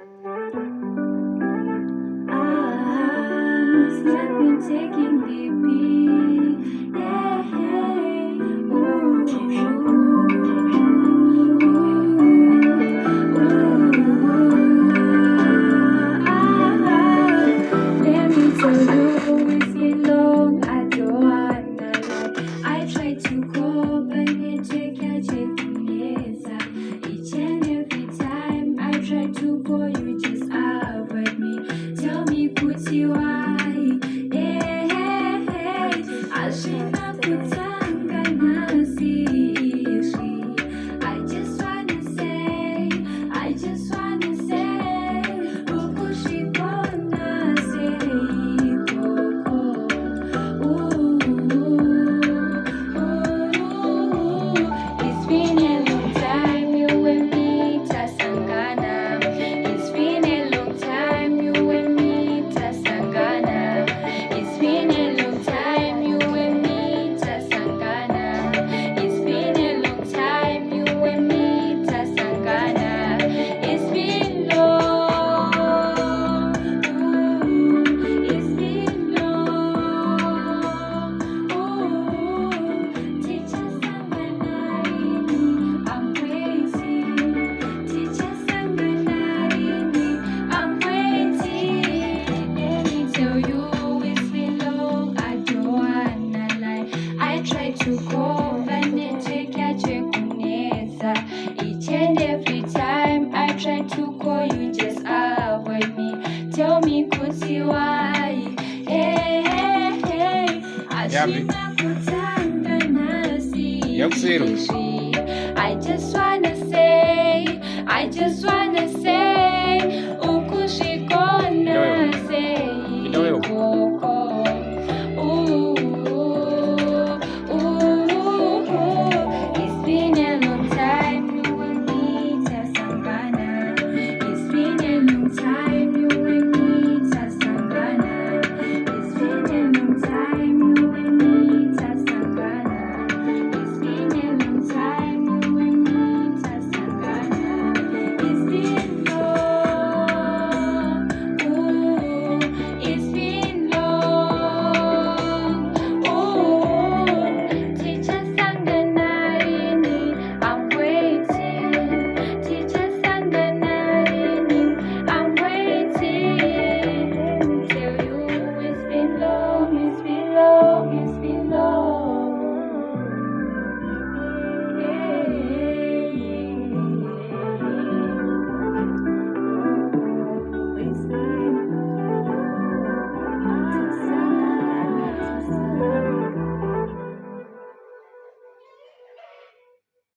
I've been taking BP. Yeah, hey. Let me tell you, it's been long. I don't wanna lie. I try to cope and it take a each and every time I try to call you, just avoid me. Tell me, Kuti, why? Hey, hey, hey. Ashina kutanga nasishi. I just wanna say, ukushikona seikoko. It's been a long time, you and me, Tasangana. It's been a long time, you and me, Tasangana. It's been a long time, you and me, Tasangana. It's been a long time, you and me, Tasangana. It's been long. It's been long. Teacher Sanganarini, I'm waiting. Teacher Sanganarini, I'm waiting. Let me tell you, it's been long. I don't wanna lie. I try to go, but each and every time I try to call you, just avoid me. Tell me, Kuti, why? Hey, hey, hey. Yapi? Ashina kutanga nasi. Yakusiro. I just wanna say, I just wanna